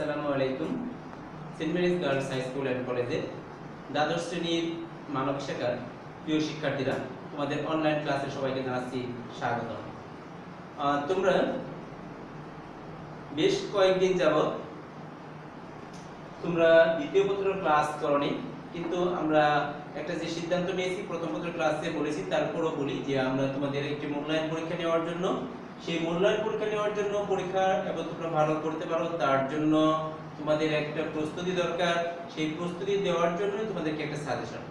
আসসালামু আলাইকুম। Saint Mary's girls high school and কলেজে দ্বাদশ শ্রেণীর মানব শাখার প্রিয় শিক্ষার্থীরা, তোমাদের অনলাইন ক্লাসে সবাইকে জানাচ্ছি স্বাগতম। তোমরা বেশ কয়েকদিন যাবত তোমরা দ্বিতীয় পত্রের ক্লাস করনি, কিন্তু আমরা একটা যে সিদ্ধান্ত নিয়েছি প্রথম পত্রের ক্লাসে বলেছি, তারপরও বলি যে আমরা তোমাদের একটি মূল্যায়ন পরীক্ষা নেওয়ার জন্য পরীক্ষা এবং তোমরা ভালো করতে পারো তার জন্য তোমাদের একটা প্রস্তুতি দরকার। সেই প্রস্তুতি দেওয়ার জন্য তোমাদেরকে একটা সাজেশন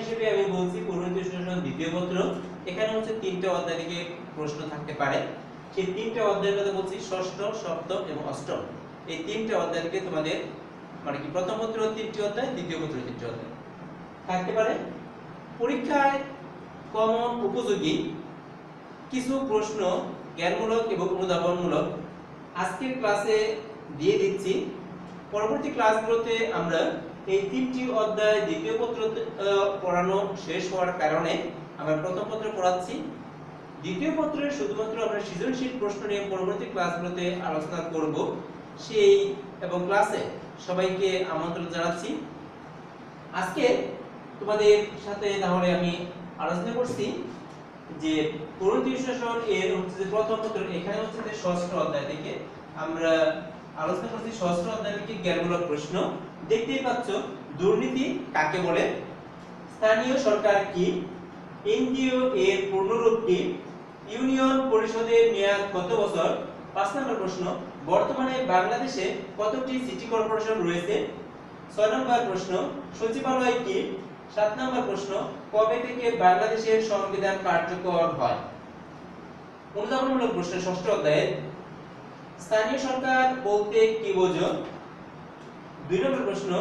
হিসেবে আমি বলছি পরিণতি বিশ্লেষণ দ্বিতীয় পত্র। এখানে হচ্ছে তিনটা অধ্যায় থেকে প্রশ্ন থাকতে পারে। সেই তিনটা অধ্যায়ের কথা বলছি, ষষ্ঠ, সপ্তম এবং অষ্টম। এই তিনটা অধ্যায় থেকে তোমাদের মানে কি প্রথম পত্র তিনটি অধ্যায়, দ্বিতীয় পত্র তিনটি অধ্যায় থাকতে পারে। পরীক্ষায় কমন উপযোগী কিছু প্রশ্ন জ্ঞানমূলক এবং অনুধাবনমূলক আজকের ক্লাসে দিয়ে দিচ্ছি। পরবর্তী ক্লাসগুলোতে আমরা এই তিনটি অধ্যায় দ্বিতীয় পত্র পড়ানো শেষ হওয়ার কারণে আমরা প্রথম পত্র পড়াচ্ছি। দ্বিতীয় পত্রে শুধুমাত্র আমরা সৃজনশীল প্রশ্ন নিয়ে পরবর্তী ক্লাসগুলোতে আলোচনা করব। সেই এবং ক্লাসে সবাইকে আমন্ত্রণ জানাচ্ছি। আজকে তোমাদের সাথে তাহলে আমি আলোচনা করছি যে পরিণতি বিশ্লেষণ এর হচ্ছে যে প্রথম পত্র, এখানে হচ্ছে যে ষষ্ঠ অধ্যায় থেকে আমরা আলোচনা করছি। ষষ্ঠ অধ্যায় থেকে জ্ঞানমূলক প্রশ্ন দেখতেই পাচ্ছ। দুর্নীতি কাকে বলে, স্থানীয় সরকার কি, এনজিও এর পূর্ণরূপ কি, ইউনিয়ন পরিষদের মেয়াদ কত বছর। 5 নম্বর প্রশ্ন, বর্তমানে বাংলাদেশে কতটি সিটি কর্পোরেশন রয়েছে। 6 নম্বর প্রশ্ন, সচিবালয় কি। 7 নম্বর প্রশ্ন, কবে থেকে বাংলাদেশের সংবিধান কার্যকর হয়। অনুধাবনমূলক প্রশ্ন ষষ্ঠ অধ্যায়ে, স্থানীয় সরকার বলতে কি বোঝো। 2 নম্বর প্রশ্ন,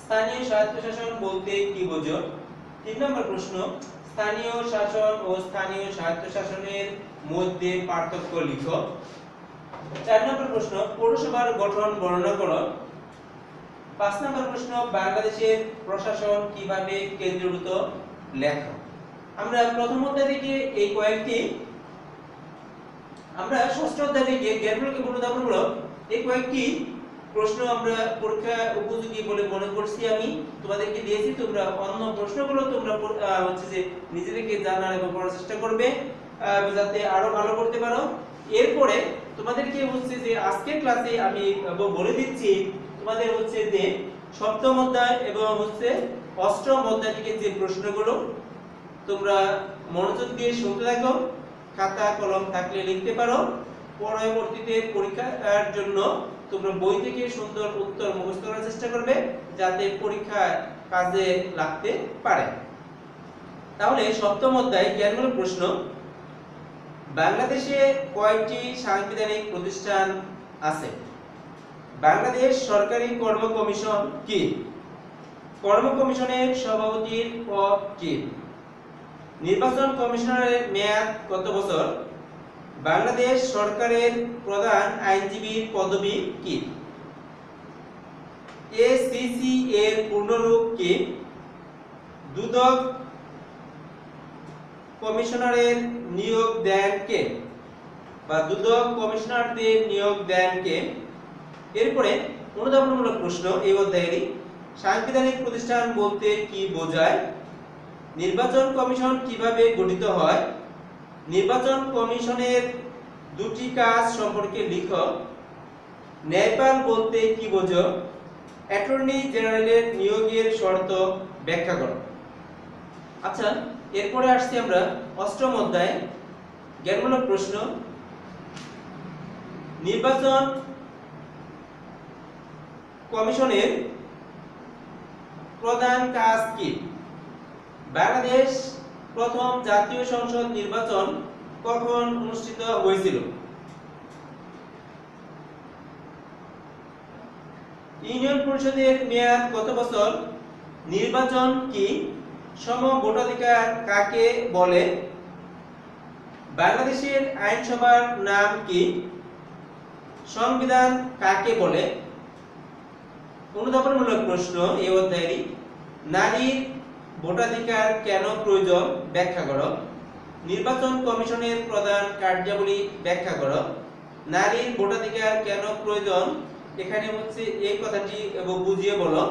স্থানীয় স্বায়ত্তশাসন বলতে কি বোঝো। 3 নম্বর প্রশ্ন, স্থানীয় শাসন ও স্থানীয় স্বায়ত্তশাসনের মধ্যে পার্থক্য লিখো। 4 নম্বর প্রশ্ন, পৌরসভার গঠন বর্ণনা করো। 5 নম্বর প্রশ্ন, বাংলাদেশের প্রশাসন কিভাবে কেন্দ্রীভূত লেখো। আমরা প্রথম অধ্যায় থেকে এই কয়েকটি, আমরা ষষ্ঠ অধ্যায় থেকে জ্ঞানমূলক এবং অনুধাবনমূলক এই কয়েকটি প্রশ্ন আমরা পরীক্ষা উপযোগী বলে মনে করছি। আমি তোমাদেরকে দিয়েছি, তোমরা অন্য প্রশ্নগুলো তোমরা হচ্ছে যে নিজেদেরকে জানার এবং পড়ার চেষ্টা করবে যাতে আরো ভালো করতে পারো। এরপরে তোমাদেরকে হচ্ছে যে আজকের ক্লাসে আমি বলে দিচ্ছি তোমাদের হচ্ছে যে সপ্তম অধ্যায় এবং হচ্ছে অষ্টম অধ্যায় থেকে যে প্রশ্নগুলো তোমরা মনোযোগ দিয়ে শুনতে থাকো, খাতা কলম থাকলে লিখতে পারো। পরবর্তীতে পরীক্ষার জন্য তোমরা বই থেকে সুন্দর উত্তর মুখস্থ করার চেষ্টা করবে যাতে পরীক্ষায় কাজে লাগতে পারে। তাহলে সপ্তম অধ্যায় জ্ঞানমূলক প্রশ্ন, বাংলাদেশে কয়টি সাংবিধানিক প্রতিষ্ঠান আছে। বাংলাদেশ সরকারি কর্ম কমিশন কি। কর্ম কমিশনের সভাপতির পদ কি। নির্বাচন কমিশনারের মেয়াদ কত বছর। বাংলাদেশ সরকারের প্রধান আইনজীবীর পদবি কি। এসিসি এর পূর্ণরূপ কি। দুদক কমিশনারের নিয়োগ দেন কে, বা দুদক কমিশনারদের নিয়োগ দেন কে। এরপরে অনুধাবনমূলক প্রশ্ন এই অধ্যায়েরই, সাংবিধানিক প্রতিষ্ঠান বলতে কি বোঝায়। নির্বাচন কমিশন কিভাবে গঠিত হয়। নির্বাচন কমিশনের দুটি কাজ সম্পর্কে লিখো। ন্যায়পাল বলতে কি বোঝো। অ্যাটর্নি জেনারেলের নিয়োগের শর্ত ব্যাখ্যা করো। আচ্ছা, এরপরে আসছি আমরা অষ্টম অধ্যায় জ্ঞানমূলক প্রশ্ন, নির্বাচন কমিশনের প্রধান কাজ কি। বাংলাদেশ প্রথম জাতীয় সংসদ নির্বাচন কখন অনুষ্ঠিত হয়েছিল। ইউনিয়ন পরিষদের মেয়াদ কত বছর। নির্বাচন কি। সমভোটাধিকার কাকে বলে। বাংলাদেশের আইনসভার নাম কি। সংবিধান কাকে বলে। অনুধাবনমূলক প্রশ্ন এই অধ্যায়েরই, নারীর ভোটাধিকার কেন প্রয়োজন ব্যাখ্যা করো। নির্বাচন কমিশনের প্রধান কার্যাবলী ব্যাখ্যা করো। নারীর ভোটাধিকার কেন প্রয়োজন এখানে হচ্ছে এই কথাটি বুঝিয়ে বলো,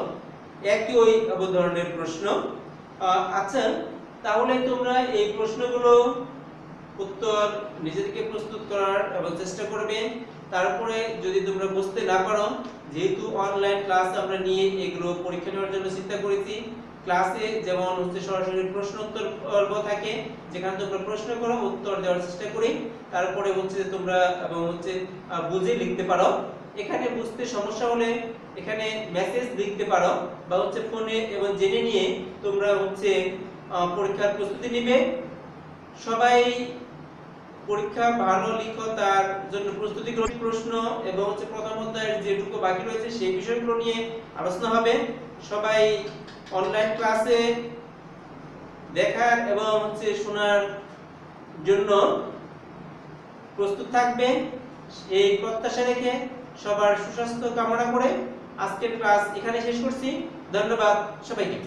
একই ওই ধরনের প্রশ্ন। আচ্ছা, তাহলে তোমরা এই প্রশ্নগুলো উত্তর নিজে থেকে প্রস্তুত করার চেষ্টা করবে। তারপরে যদি তোমরা বুঝতে না পারো, যেহেতু অনলাইন ক্লাস আমরা নিয়ে এগুলো পরীক্ষা নেওয়ার জন্য চিন্তা করেছি, ক্লাসে যেমন হচ্ছে সরাসরি প্রশ্ন উত্তর পর্ব থাকে, যেখানে তোমরা প্রশ্ন করো, উত্তর দেওয়ার চেষ্টা করি, তারপরে হচ্ছে তোমরা বুঝে লিখতে পারো। এখানে বুঝতে সমস্যা হলে এখানে মেসেজ লিখতে পারো, বা হচ্ছে ফোনে জেনে নিয়ে তোমরা হচ্ছে পরীক্ষার প্রস্তুতি নিবে। সবাই পরীক্ষা ভালো লিখো, তার জন্য প্রস্তুতি করো। প্রশ্ন এবং হচ্ছে প্রথম অধ্যায়ের যেটুকু বাকি রয়েছে সেই বিষয়গুলো নিয়ে আলোচনা হবে। সবাই অনলাইন ক্লাসে দেখার এবং হচ্ছে শোনার জন্য প্রস্তুত থাকবে, এই প্রত্যাশা রেখে সবার সুস্বাস্থ্য কামনা করে আজকের ক্লাস এখানে শেষ করছি। ধন্যবাদ সবাইকে।